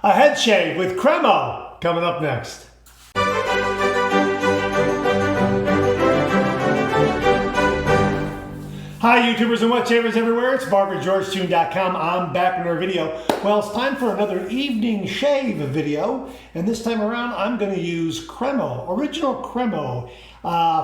A head shave with Cremo coming up next. Hi YouTubers and wet shavers everywhere, it's BarberGeorgeTune.com. I'm back with another video. Well, it's time for another evening shave video, and this time around I'm going to use Cremo, original Cremo,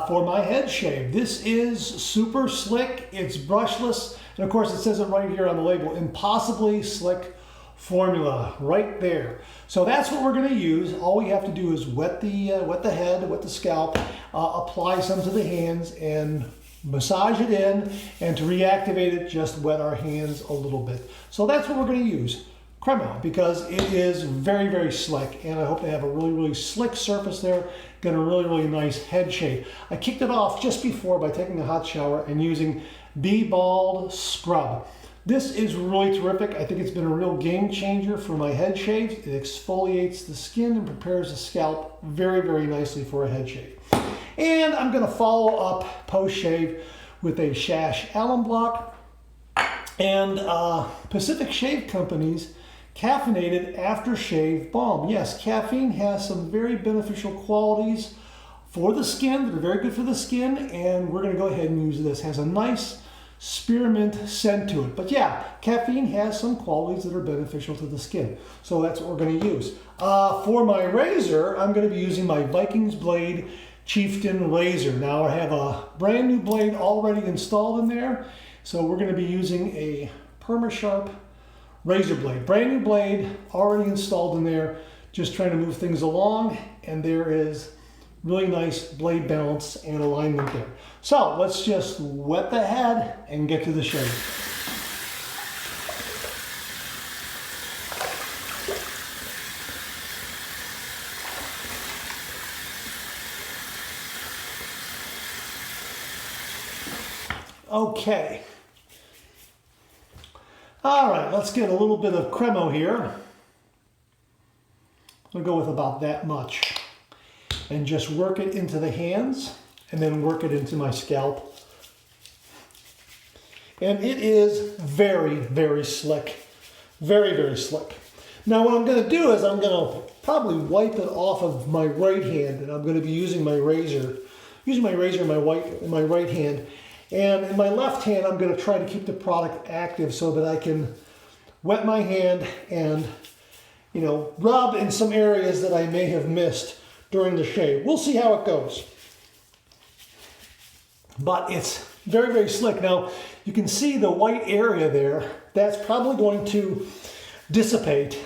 for my head shave. This is super slick, it's brushless, and of course it says it right here on the label, impossibly slick formula right there. So that's what we're going to use. All we have to do is wet the head, wet the scalp, apply some to the hands, and massage it in, and to reactivate it, just wet our hands a little bit. So that's what we're going to use, Cremo, because it is very, very slick, and I hope to have a really, really slick surface there, get a really, really nice head shave. I kicked it off just before by taking a hot shower and using Be Bald Scrub. This is really terrific. I think it's been a real game changer for my head shaves. It exfoliates the skin and prepares the scalp very, very nicely for a head shave. And I'm going to follow up post-shave with a Shash alum block and Pacific Shave Company's caffeinated aftershave balm. Yes, caffeine has some very beneficial qualities for the skin that are very good for the skin, and we're going to go ahead and use this. It has a nice spearmint scent to it. But yeah, caffeine has some qualities that are beneficial to the skin. So that's what we're going to use. For my razor, I'm going to be using my Vikings Blade Chieftain razor. Now I have a brand new blade already installed in there. So we're going to be using a PermaSharp razor blade. Brand new blade already installed in there. Just trying to move things along, and there is really nice blade balance and alignment there. So let's just wet the head and get to the shave. Okay. All right, let's get a little bit of Cremo here. I'll go with about that much, and just work it into the hands and then work it into my scalp. And it is very, very slick. Very, very slick. Now what I'm going to do is I'm going to probably wipe it off of my right hand, and I'm going to be using my razor in my right hand. And in my left hand, I'm going to try to keep the product active so that I can wet my hand and, you know, rub in some areas that I may have missed during the shave. We'll see how it goes. But it's very, very slick. Now, you can see the white area there. That's probably going to dissipate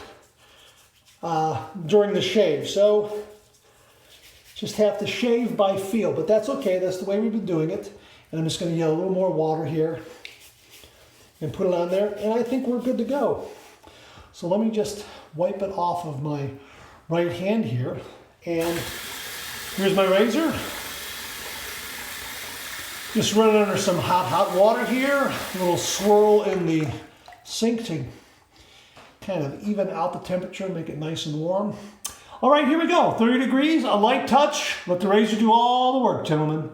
during the shave. So, just have to shave by feel. But that's okay. That's the way we've been doing it. And I'm just going to get a little more water here and put it on there. And I think we're good to go. So let me just wipe it off of my right hand here. And here's my razor. Just run it under some hot water here. A little swirl in the sink to kind of even out the temperature, make it nice and warm. All right, here we go. 30 degrees, a light touch. Let the razor do all the work, gentlemen.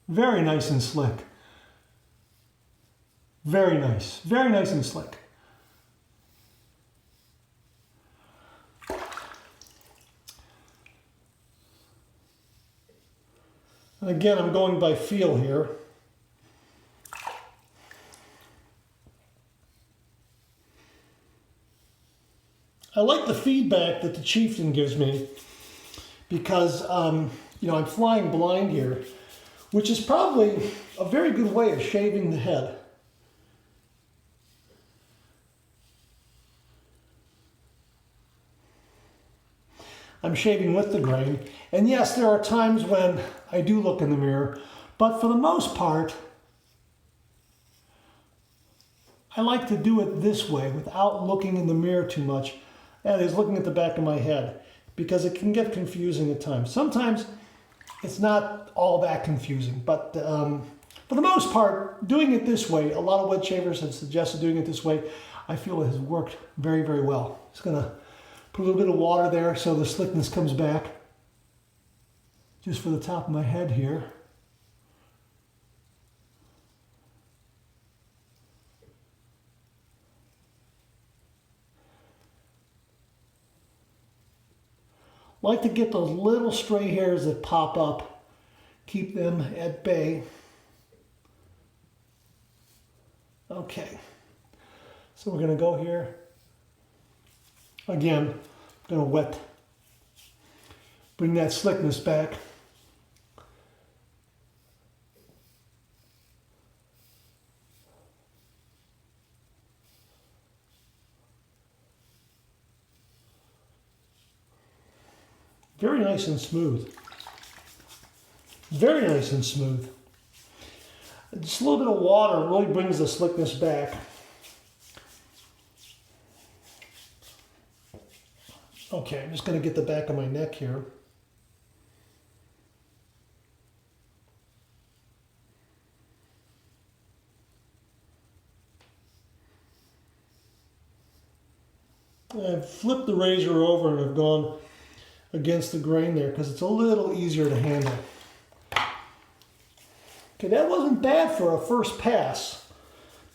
Very nice and slick. Very nice and slick. And again, I'm going by feel here. I like the feedback that the Chieftain gives me because, you know, I'm flying blind here, which is probably a very good way of shaving the head. I'm shaving with the grain, and yes, there are times when I do look in the mirror, but for the most part, I like to do it this way without looking in the mirror too much. That is, looking at the back of my head, because it can get confusing at times. Sometimes it's not all that confusing, but for the most part, doing it this way, a lot of wet shavers have suggested doing it this way. I feel it has worked very, very well. Just gonna put a little bit of water there so the slickness comes back. Just for the top of my head here. Like to get those little stray hairs that pop up, keep them at bay. Okay, so we're going to go here. Again, going to wet, bring that slickness back. Very nice and smooth. Very nice and smooth. Just a little bit of water really brings the slickness back. Okay, I'm just going to get the back of my neck here. I've flipped the razor over and I've gone against the grain there because it's a little easier to handle. Okay, that wasn't bad for a first pass.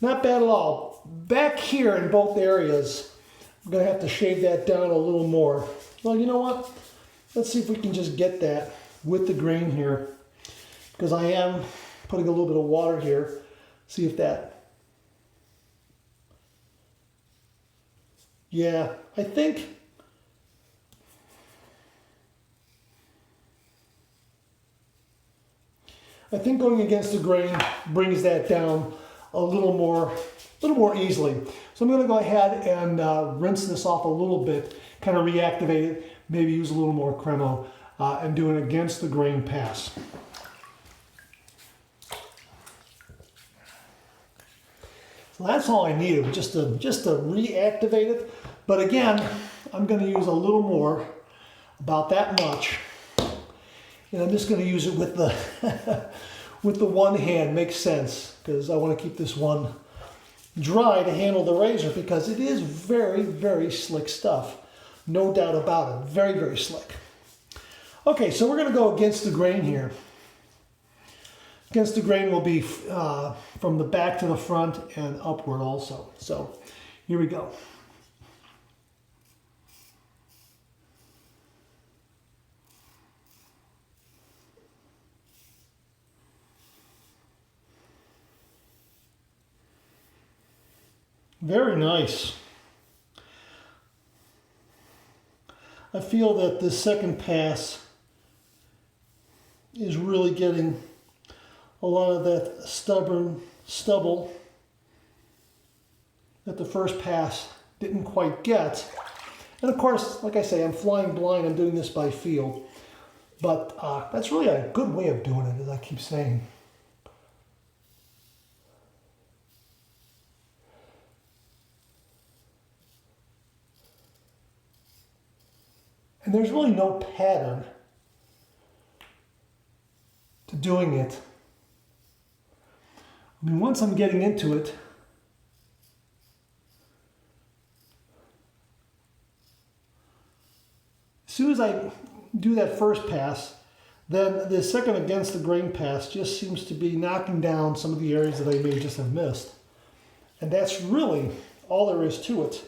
Not bad at all. Back here in both areas, I'm going to have to shave that down a little more. Well, you know what? Let's see if we can just get that with the grain here, because I am putting a little bit of water here. See if that... Yeah, I think... going against the grain brings that down a little more easily. So I'm going to go ahead and rinse this off a little bit, kind of reactivate it, maybe use a little more Cremo, and do an against the grain pass. So that's all I needed, just to reactivate it. But again, I'm going to use a little more, about that much. And I'm just going to use it with the with the one hand. Makes sense, because I want to keep this one dry to handle the razor, because it is very, very slick stuff. No doubt about it. Very, very slick. Okay, so we're going to go against the grain here. Against the grain will be from the back to the front and upward also. So here we go. Very nice. I feel that this second pass is really getting a lot of that stubble that the first pass didn't quite get. And of course, like I say, I'm flying blind. I'm doing this by feel. But that's really a good way of doing it, as I keep saying. And there's really no pattern to doing it. I mean, once I'm getting into it, as soon as I do that first pass, then the second against the grain pass just seems to be knocking down some of the areas that I may just have missed. And that's really all there is to it.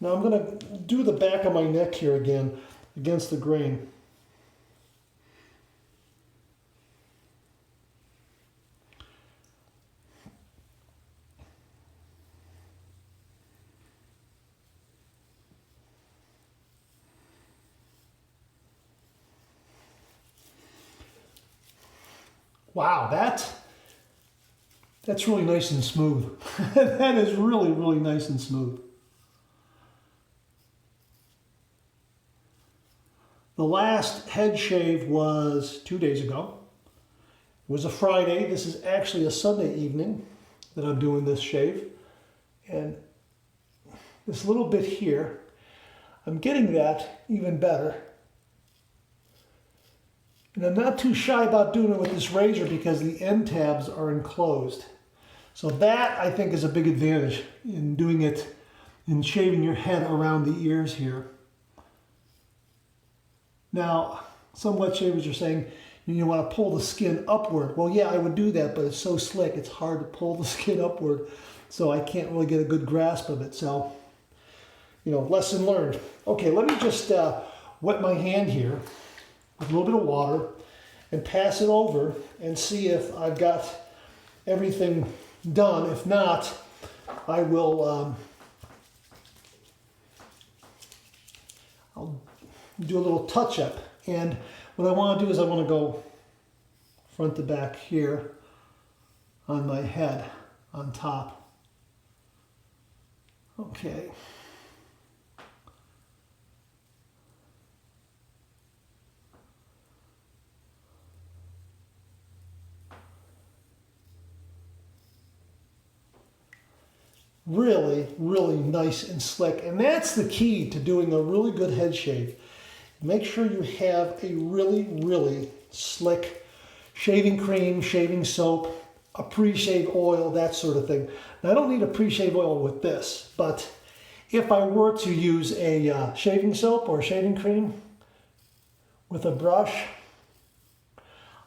Now I'm going to do the back of my neck here again against the grain. Wow, that's really nice and smooth. That is really, really nice and smooth. The last head shave was 2 days ago. It was a Friday. This is actually a Sunday evening that I'm doing this shave. And this little bit here, I'm getting that even better. And I'm not too shy about doing it with this razor because the end tabs are enclosed. So that, I think, is a big advantage in doing it, in shaving your head around the ears here. Now, some wet shavers are saying you want to pull the skin upward. Well, yeah, I would do that, but it's so slick, it's hard to pull the skin upward. So I can't really get a good grasp of it. So, lesson learned. Okay, let me just wet my hand here with a little bit of water and pass it over and see if I've got everything done. If not, I will I'll do a little touch-up. And what I want to do is I want to go front to back here on my head on top. Okay. Really, really nice and slick. And that's the key to doing a really good head shave. Make sure you have a really, really slick shaving cream, shaving soap, a pre-shave oil, that sort of thing. Now, I don't need a pre-shave oil with this, but if I were to use a shaving soap or shaving cream with a brush,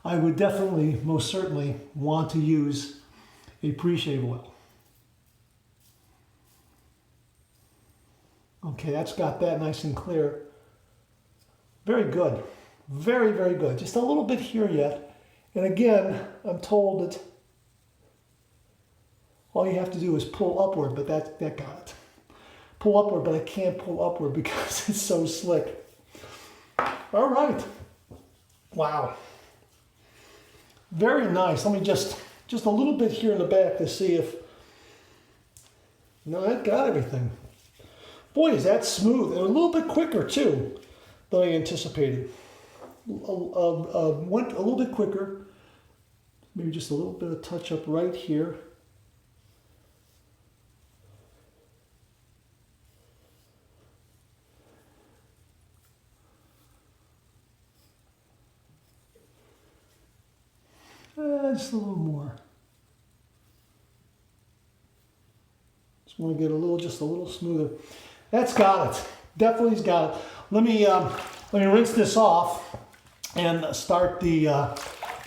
I would definitely, most certainly, want to use a pre-shave oil. Okay, that's got that nice and clear. Very good. Very, very good. Just a little bit here yet. And again, I'm told that all you have to do is pull upward, but that got it. Pull upward, but I can't pull upward because it's so slick. All right. Wow. Very nice. Let me just a little bit here in the back to see if, no, that got everything. Boy, is that smooth. And a little bit quicker, too, than I anticipated. Went a little bit quicker. Maybe just a little bit of touch-up right here. Just a little more. Just want to get just a little smoother. That's got it. Definitely's got it. Let me rinse this off and start the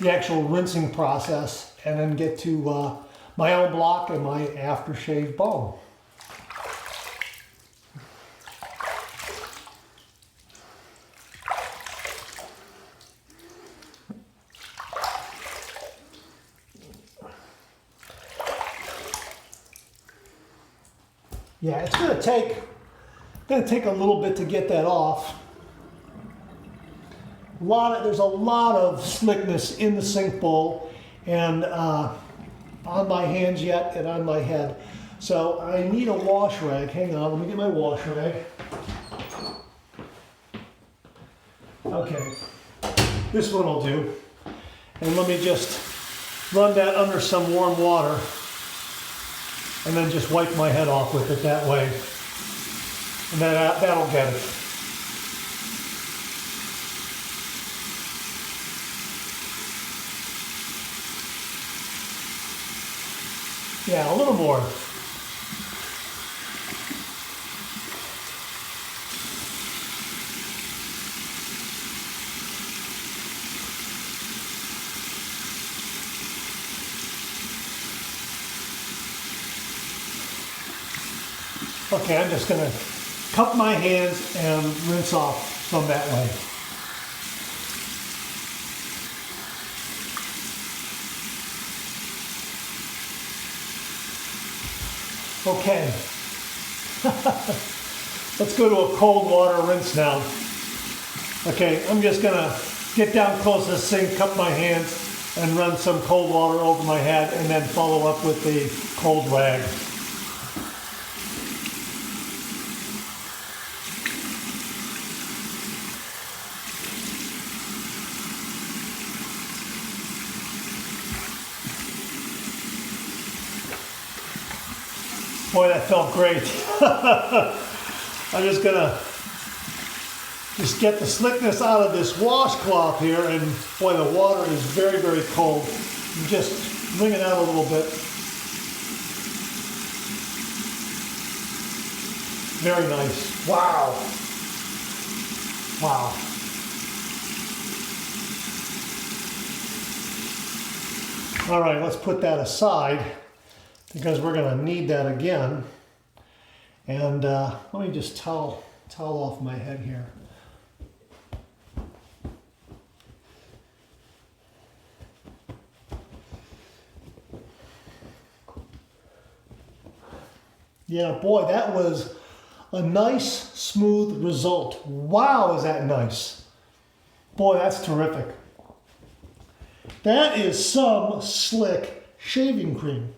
actual rinsing process, and then get to my own block and my aftershave balm. Yeah, it's gonna take a little bit to get that off. There's a lot of slickness in the sink bowl and on my hands yet and on my head. So I need a wash rag. Hang on, let me get my wash rag. Okay, this one will do. And let me just run that under some warm water and then just wipe my head off with it that way. And that'll get it. Yeah, a little more. Okay, I'm just gonna cup my hands and rinse off some that way. Okay, let's go to a cold water rinse now. Okay, I'm just gonna get down close to the sink, cup my hands, and run some cold water over my head, and then follow up with the cold rag. Boy, that felt great. I'm just gonna get the slickness out of this washcloth here, and boy, the water is very, very cold. Just wring it out a little bit. Very nice. Wow. Wow. All right, let's put that aside, because we're going to need that again. And let me just towel off my head here. Yeah, boy, that was a nice, smooth result. Wow, is that nice. Boy, that's terrific. That is some slick shaving cream,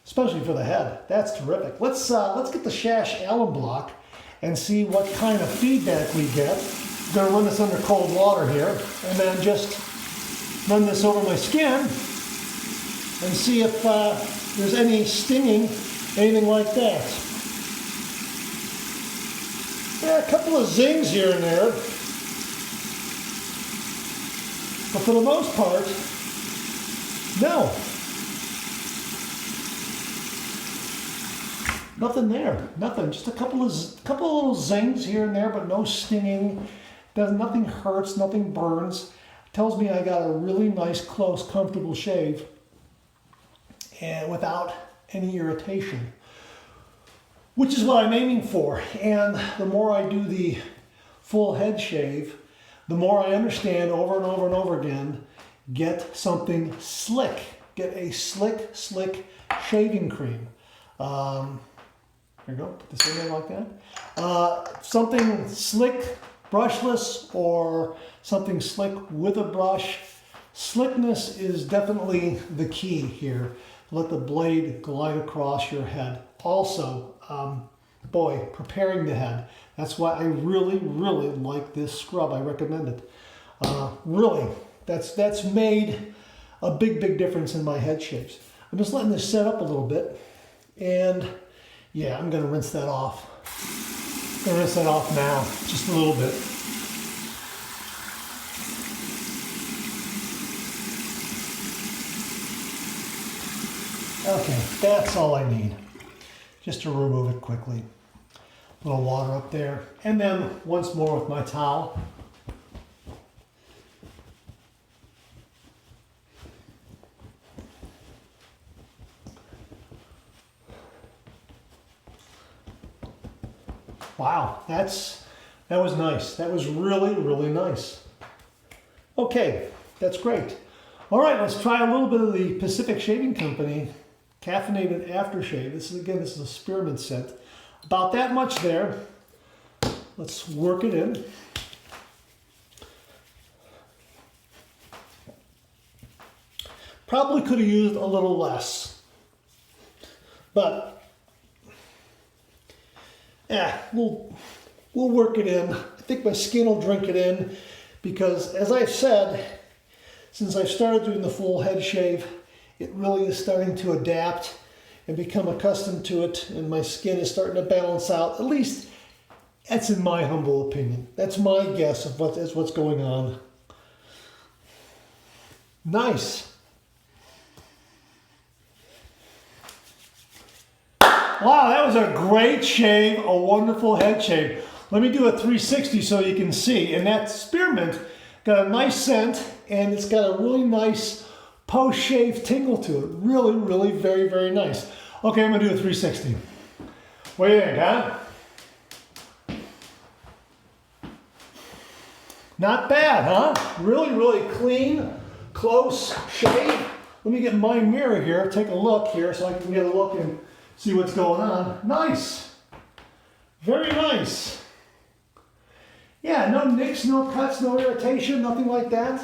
especially for the head. That's terrific. Let's get the Shash alum block and see what kind of feedback we get. I'm going to run this under cold water here and then just run this over my skin and see if there's any stinging, anything like that. Yeah, a couple of zings here and there. But for the most part, no. Nothing there, nothing. Just a couple of little zings here and there, but no stinging. Nothing hurts, nothing burns. Tells me I got a really nice, close, comfortable shave, and without any irritation, which is what I'm aiming for. And the more I do the full head shave, the more I understand over and over and over again, get something slick. Get a slick shaving cream. There you go, put this in there like that. Something slick, brushless, or something slick with a brush. Slickness is definitely the key here. Let the blade glide across your head. Also, boy, preparing the head. That's why I really like this scrub. I recommend it. Really, that's made a big difference in my head shaves. I'm just letting this set up a little bit, and yeah, I'm going to rinse that off. I'm going to rinse that off now, just a little bit. Okay, that's all I need, just to remove it quickly. A little water up there, and then once more with my towel. Wow, that was nice. That was really nice. Okay, that's great. All right, let's try a little bit of the Pacific Shaving Company caffeinated aftershave. This is a spearmint scent. About that much there. Let's work it in. Probably could have used a little less, but yeah, we'll work it in. I think my skin will drink it in because, as I've said, since I've started doing the full head shave, it really is starting to adapt and become accustomed to it, and my skin is starting to balance out. At least that's in my humble opinion. That's my guess of what's going on. Nice. Wow, that was a great shave, a wonderful head shave. Let me do a 360 so you can see. And that spearmint got a nice scent, and it's got a really nice post-shave tingle to it. Really very nice. Okay, I'm gonna do a 360. What do you think, huh? Not bad, huh? Really clean, close shave. Let me get my mirror here, take a look here so I can get a look and see what's going on. Nice. Very nice. Yeah, no nicks, no cuts, no irritation, nothing like that.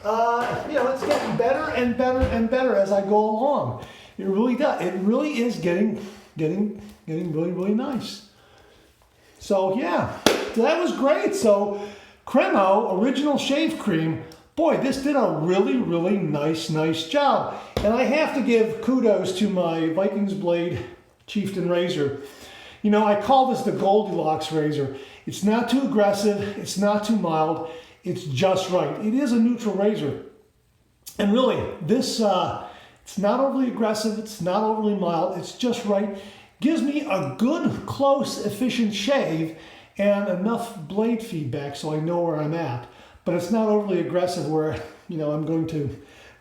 You know, it's getting better and better as I go along. It really does. It really is getting really nice. So yeah, so that was great. So Cremo Original Shave Cream. Boy, this did a really nice job. And I have to give kudos to my Vikings Blade Chieftain razor. You know, I call this the Goldilocks razor. It's not too aggressive, it's not too mild, it's just right. It is a neutral razor. And really, this, it's not overly aggressive, it's not overly mild, it's just right. Gives me a good, close, efficient shave and enough blade feedback so I know where I'm at. But it's not overly aggressive where, you know, I'm going to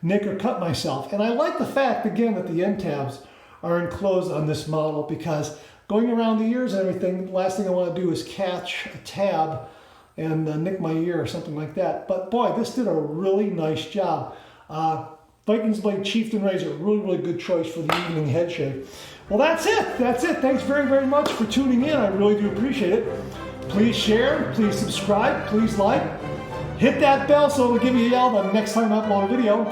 nick or cut myself. And I like the fact, again, that the end tabs are enclosed on this model, because going around the ears and everything, the last thing I want to do is catch a tab and nick my ear or something like that. But boy, this did a really nice job. Vikings Blade Chieftain Razor, really, really good choice for the evening head shave. Well, that's it. That's it. Thanks very, very much for tuning in. I really do appreciate it. Please share, please subscribe, please like. Hit that bell so it'll give you a yell the next time I upload a video.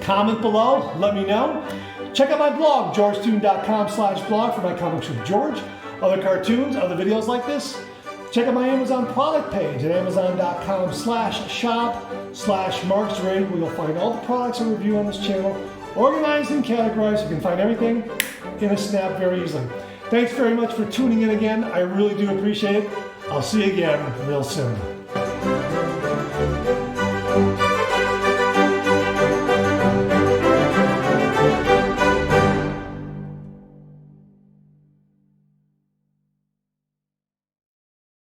Comment below, let me know. Check out my blog, georgetoon.com/blog for my comics with George, other cartoons, other videos like this. Check out my Amazon product page at amazon.com/shop/marksraid, where you'll find all the products I review on this channel, organized and categorized. You can find everything in a snap very easily. Thanks very much for tuning in again. I really do appreciate it. I'll see you again real soon.